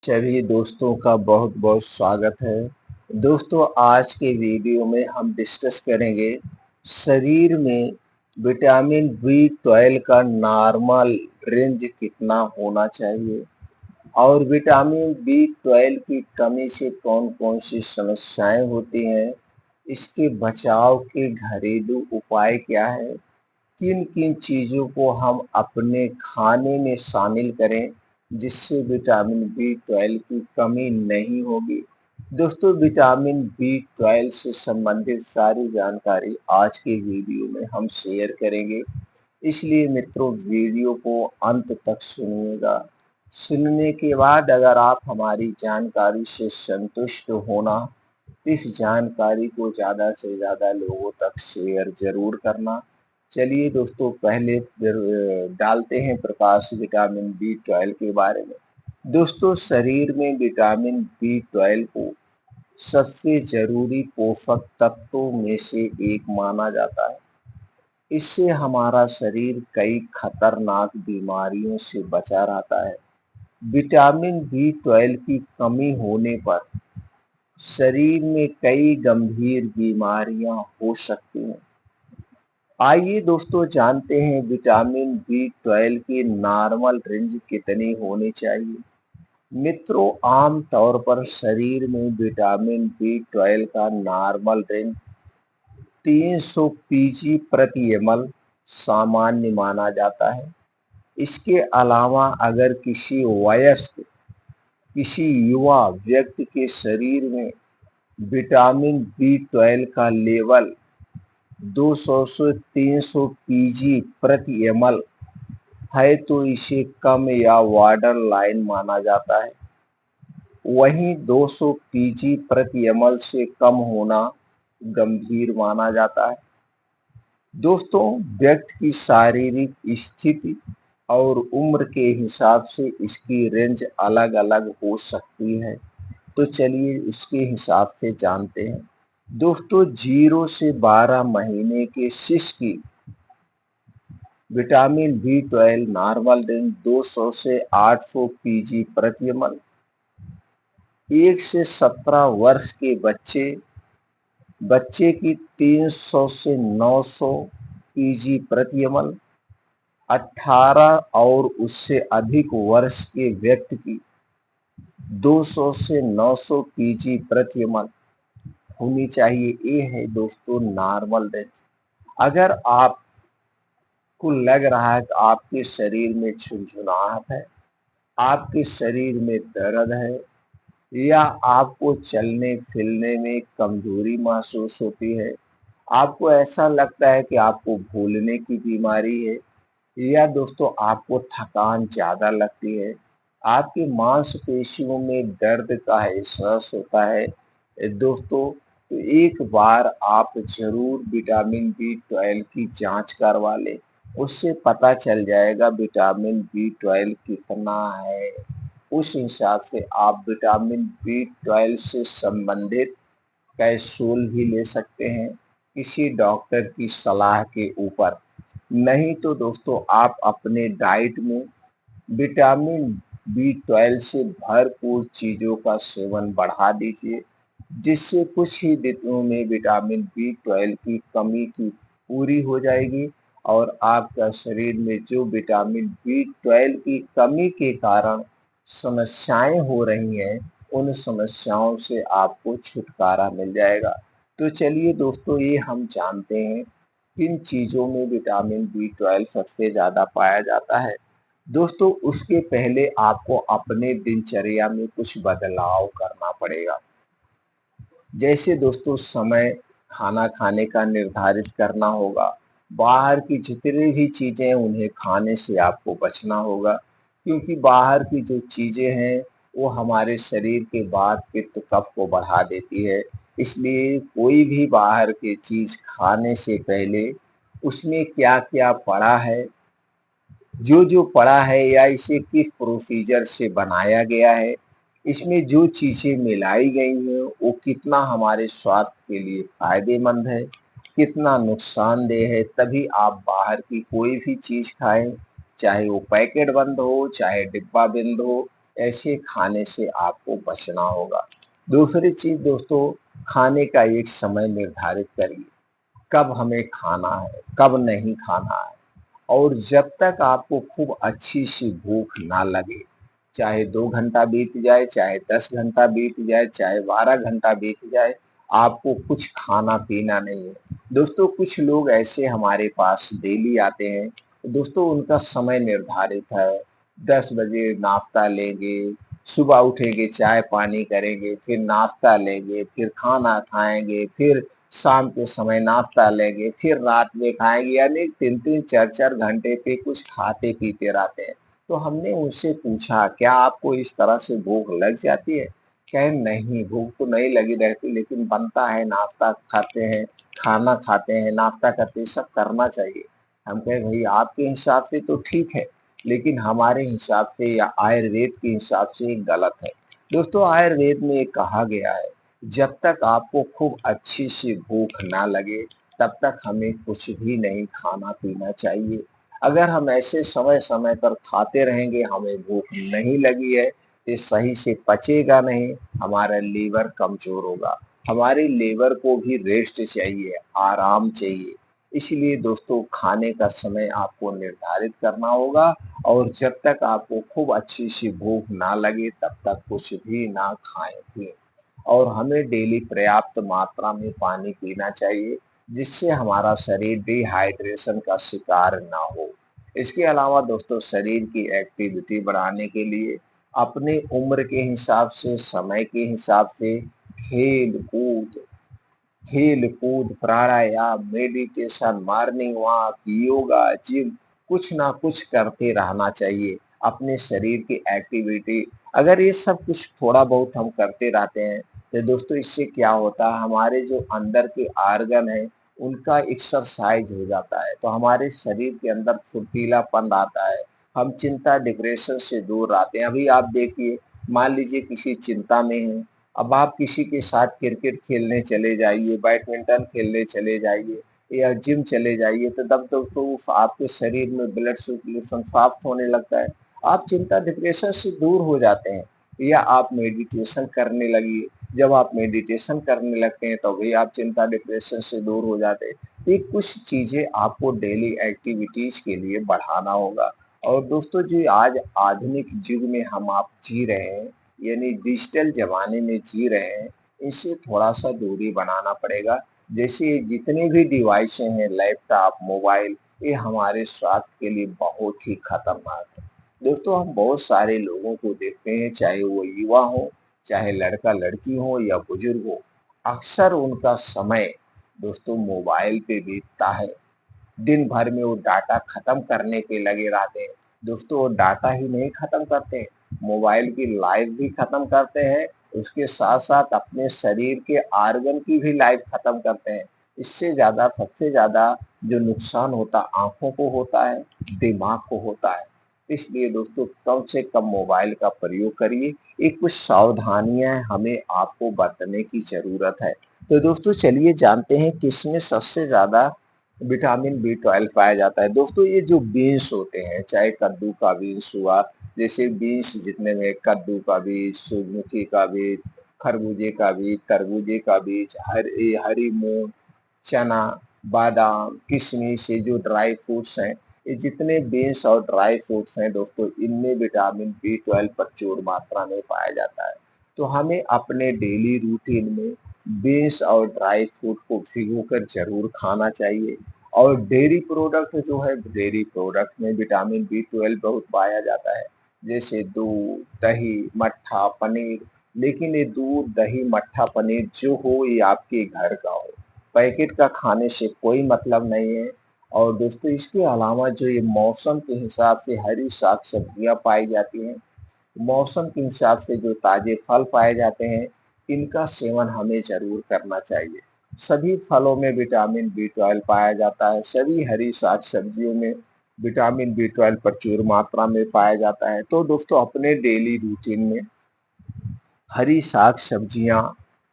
सभी दोस्तों का बहुत बहुत स्वागत है। दोस्तों, आज के वीडियो में हम डिस्कस करेंगे शरीर में विटामिन बी 12 का नॉर्मल रेंज कितना होना चाहिए और विटामिन बी 12 की कमी से कौन कौन सी समस्याएं होती हैं, इसके बचाव के घरेलू उपाय क्या है, किन किन चीज़ों को हम अपने खाने में शामिल करें जिससे विटामिन बी 12 की कमी नहीं होगी। दोस्तों, विटामिन बी 12 से संबंधित सारी जानकारी आज के वीडियो में हम शेयर करेंगे, इसलिए मित्रों वीडियो को अंत तक सुनिएगा। सुनने के बाद अगर आप हमारी जानकारी से संतुष्ट होना तो इस जानकारी को ज़्यादा से ज़्यादा लोगों तक शेयर ज़रूर करना। चलिए दोस्तों, पहले डालते हैं प्रकाश विटामिन बी 12 के बारे में। दोस्तों, शरीर में विटामिन बी 12 को सबसे जरूरी पोषक तत्वों में से एक माना जाता है। इससे हमारा शरीर कई खतरनाक बीमारियों से बचा रहता है। विटामिन बी 12 की कमी होने पर शरीर में कई गंभीर बीमारियां हो सकती हैं। आइए दोस्तों जानते हैं विटामिन बी 12 की नॉर्मल रेंज कितनी होनी चाहिए। मित्रों, आम तौर पर शरीर में विटामिन बी 12 का नॉर्मल रेंज 300 पीजी प्रति एमएल सामान्य माना जाता है। इसके अलावा अगर किसी युवा व्यक्ति के शरीर में विटामिन बी 12 का लेवल 200 से 300 पीजी प्रति एमएल है तो इसे कम या बॉर्डर लाइन माना जाता है। वहीं 200 पीजी प्रति एमएल से कम होना गंभीर माना जाता है। दोस्तों, व्यक्ति की शारीरिक स्थिति और उम्र के हिसाब से इसकी रेंज अलग अलग हो सकती है, तो चलिए इसके हिसाब से जानते हैं। दोस्तों, 0 से 12 महीने के शिशु की विटामिन बी 12 नॉर्मल रेंज 200 से 800 पीजी प्रति एमएल। 1 से 17 वर्ष के बच्चे की 300 से 900 पीजी प्रति एमएल। 18 और उससे अधिक वर्ष के व्यक्ति की 200 से 900 पीजी प्रति एमएल होनी चाहिए। ये है दोस्तों नॉर्मल रेंज। अगर आपको लग रहा है कि आपके शरीर में झुनझुनाहट है, आपके शरीर में दर्द है या आपको चलने फिरने में कमजोरी महसूस होती है, आपको ऐसा लगता है कि आपको भूलने की बीमारी है या दोस्तों आपको थकान ज़्यादा लगती है, आपकी मांसपेशियों में दर्द का एहसास होता है दोस्तों, तो एक बार आप ज़रूर विटामिन बी 12 की जांच करवा लें। उससे पता चल जाएगा विटामिन बी 12 कितना है। उस हिसाब से आप विटामिन बी 12 से संबंधित कैप्सूल भी ले सकते हैं किसी डॉक्टर की सलाह के ऊपर। नहीं तो दोस्तों आप अपने डाइट में विटामिन बी 12 से भरपूर चीज़ों का सेवन बढ़ा दीजिए, जिससे कुछ ही दिनों में विटामिन बी 12 की कमी की पूरी हो जाएगी और आपका शरीर में जो विटामिन बी 12 की कमी के कारण समस्याएं हो रही हैं, उन समस्याओं से आपको छुटकारा मिल जाएगा। तो चलिए दोस्तों, ये हम जानते हैं किन चीज़ों में विटामिन बी 12 सबसे ज़्यादा पाया जाता है। दोस्तों, उसके पहले आपको अपने दिनचर्या में कुछ बदलाव करना पड़ेगा। जैसे दोस्तों समय खाना खाने का निर्धारित करना होगा। बाहर की जितनी भी चीज़ें हैं उन्हें खाने से आपको बचना होगा, क्योंकि बाहर की जो चीज़ें हैं वो हमारे शरीर के वात पित्त कफ को बढ़ा देती है। इसलिए कोई भी बाहर की चीज़ खाने से पहले उसमें क्या-क्या पड़ा है, जो पड़ा है या इसे किस प्रोसीजर से बनाया गया है, इसमें जो चीज़ें मिलाई गई हैं वो कितना हमारे स्वास्थ्य के लिए फ़ायदेमंद है, कितना नुकसानदेह है, तभी आप बाहर की कोई भी चीज़ खाएँ, चाहे वो पैकेट बंद हो, चाहे डिब्बा बंद हो ऐसे खाने से आपको बचना होगा। दूसरी चीज दोस्तों, खाने का एक समय निर्धारित करिए, कब हमें खाना है, कब नहीं खाना है। और जब तक आपको खूब अच्छी सी भूख ना लगे, चाहे 2 घंटा बीत जाए, चाहे 10 घंटा बीत जाए, चाहे 12 घंटा बीत जाए, आपको कुछ खाना पीना नहीं है। दोस्तों कुछ लोग ऐसे हमारे पास डेली आते हैं, दोस्तों उनका समय निर्धारित है, 10 बजे नाश्ता लेंगे, सुबह उठेंगे चाय पानी करेंगे, फिर नाश्ता लेंगे, फिर खाना खाएंगे, फिर शाम के समय नाश्ता लेंगे, फिर रात में खाएंगे, यानी 3-3 4-4 घंटे पे कुछ खाते पीते रहते हैं। तो हमने उनसे पूछा, क्या आपको इस तरह से भूख लग जाती है? कहे नहीं, भूख तो नहीं लगी रहती, लेकिन बनता है, नाश्ता खाते हैं, खाना खाते हैं, नाश्ता करते हैं, सब करना चाहिए। हम कहे भाई आपके हिसाब से तो ठीक है, लेकिन हमारे हिसाब से या आयुर्वेद के हिसाब से ये गलत है। दोस्तों आयुर्वेद में कहा गया है, जब तक आपको खूब अच्छी सी भूख ना लगे, तब तक हमें कुछ भी नहीं खाना पीना चाहिए। अगर हम ऐसे समय समय पर खाते रहेंगे, हमें भूख नहीं लगी है, ये सही से पचेगा नहीं, हमारा लीवर कमजोर होगा। हमारी लीवर को भी रेस्ट चाहिए, आराम चाहिए। इसलिए दोस्तों खाने का समय आपको निर्धारित करना होगा, और जब तक आपको खूब अच्छी सी भूख ना लगे, तब तक कुछ भी ना खाएं पिएं। और हमें डेली पर्याप्त मात्रा में पानी पीना चाहिए, जिससे हमारा शरीर डिहाइड्रेशन का शिकार ना हो। इसके अलावा दोस्तों शरीर की एक्टिविटी बढ़ाने के लिए अपनी उम्र के हिसाब से, समय के हिसाब से खेल कूद खेल कूद, pranayama, meditation, morning walk, yoga, gym, कुछ ना कुछ करते रहना चाहिए। अपने शरीर की एक्टिविटी, अगर ये सब कुछ थोड़ा बहुत हम करते रहते हैं, तो दोस्तों इससे क्या होता है, हमारे जो अंदर के आर्गन है उनका एक्सरसाइज हो जाता है, तो हमारे शरीर के अंदर फुर्तीलापन आता है। हम चिंता डिप्रेशन से दूर रहते हैं। अभी आप देखिए, मान लीजिए किसी चिंता में है, अब आप किसी के साथ क्रिकेट खेलने चले जाइए, बैडमिंटन खेलने चले जाइए या जिम चले जाइए, तो तब तो आपके शरीर में ब्लड सर्कुलेशन फास्ट होने लगता है, आप चिंता डिप्रेशन से दूर हो जाते हैं। या आप मेडिटेशन करने लगिए, जब आप मेडिटेशन करने लगते हैं तो भी आप चिंता डिप्रेशन से दूर हो जाते हैं। ये कुछ चीजें आपको डेली एक्टिविटीज के लिए बढ़ाना होगा। और दोस्तों जो आज आधुनिक युग में हम आप जी रहे हैं, यानी डिजिटल ज़माने में जी रहे हैं, इससे थोड़ा-सा दूरी बनाना पड़ेगा। जैसे जितने भी डिवाइसें हैं, लैपटॉप, मोबाइल, ये हमारे स्वास्थ्य के लिए बहुत ही खतरनाक है। दोस्तों हम बहुत सारे लोगों को देखते हैं, चाहे वो युवा हो, चाहे लड़का-लड़की हो या बुजुर्ग हो, अक्सर उनका समय दोस्तों मोबाइल पे बीतता है। दिन भर में वो डाटा खत्म करने पे लगे रहते हैं। दोस्तों वो डाटा ही नहीं खत्म करते, मोबाइल की लाइफ भी खत्म करते हैं, उसके साथ-साथ अपने शरीर के आर्गन की भी लाइफ खत्म करते हैं। इससे ज़्यादा, सबसे ज़्यादा जो नुकसान होता आँखों को होता है, दिमाग को होता है। इसलिए दोस्तों कम से कम मोबाइल का प्रयोग करिए। ये कुछ सावधानियाँ हमें आपको बरतने की ज़रूरत है। तो दोस्तों चलिए जानते हैं किसमें सबसे ज़्यादा विटामिन बी 12 पाया जाता है। दोस्तों ये जो बीन्स होते हैं, चाहे कद्दू का बीन्स हुआ, जैसे बीन्स जितने में कद्दू का बीज, सूरजमुखी का बीज, खरबूजे का बीज, तरबूजे का बीज, हरी मूंग, चना, बादाम, किशमिश, ये जो ड्राई फ्रूट्स हैं, ये जितने बीन्स और ड्राई फ्रूट्स हैं दोस्तों, इनमें विटामिन बी 12 प्रचुर मात्रा में पाया जाता है। तो हमें अपने डेली रूटीन में बीन्स और ड्राई फ्रूट को भिगोकर जरूर खाना चाहिए। और डेयरी प्रोडक्ट जो है, डेयरी प्रोडक्ट में विटामिन बी 12 बहुत पाया जाता है, जैसे दूध, दही, मट्ठा, पनीर। लेकिन ये दूध, दही, मट्ठा, पनीर जो हो ये आपके घर का हो, पैकेट का खाने से कोई मतलब नहीं है। और दोस्तों इसके अलावा जो ये मौसम के हिसाब से हरी साग सब्जियां पाई जाती हैं, मौसम के हिसाब से जो ताजे फल पाए जाते हैं, इनका सेवन हमें जरूर करना चाहिए। सभी फलों में विटामिन बी 12 पाया जाता है, सभी हरी साग सब्जियों में विटामिन बी 12 प्रचुर मात्रा में पाया जाता है। तो दोस्तों अपने डेली रूटीन में हरी साग सब्जियां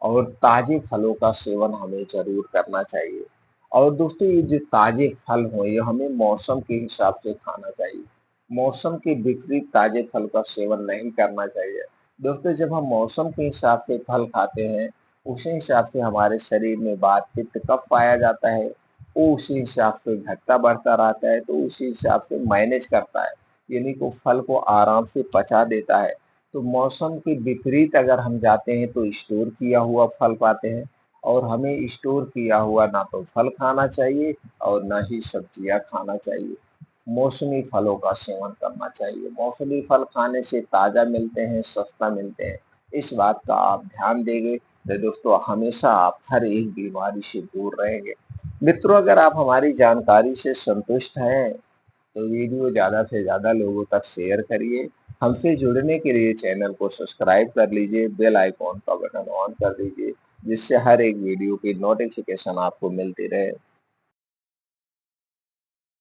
और ताजे फलों का सेवन हमें जरूर करना चाहिए। और दोस्तों ये जो ताजे फल हो, ये हमें मौसम के हिसाब से खाना चाहिए। मौसम के विपरीत ताजे फल का सेवन नहीं करना चाहिए। दोस्तों, जब हम मौसम के हिसाब से फल खाते हैं, उसी हिसाब से हमारे शरीर में वात पित्त कफ पाया जाता है, वो उसी हिसाब से घटता बढ़ता रहता है, तो उसी हिसाब से मैनेज करता है, यानी कि फल को आराम से पचा देता है। तो मौसम के विपरीत अगर हम जाते हैं तो स्टोर किया हुआ फल पाते हैं, और हमें स्टोर किया हुआ ना तो फल खाना चाहिए और ना ही सब्जियां खाना चाहिए। मौसमी फलों का सेवन करना चाहिए। मौसमी फल खाने से ताज़ा मिलते हैं, सस्ता मिलते हैं। इस बात का आप ध्यान देंगे तो दोस्तों हमेशा आप हर एक बीमारी से दूर रहेंगे। मित्रों, अगर आप हमारी जानकारी से संतुष्ट हैं तो वीडियो ज़्यादा से ज़्यादा लोगों तक शेयर करिए। हमसे जुड़ने के लिए चैनल को सब्सक्राइब कर लीजिए, बेल आइकॉन का बटन ऑन कर दीजिए, जिससे हर एक वीडियो की नोटिफिकेशन आपको मिलती रहे।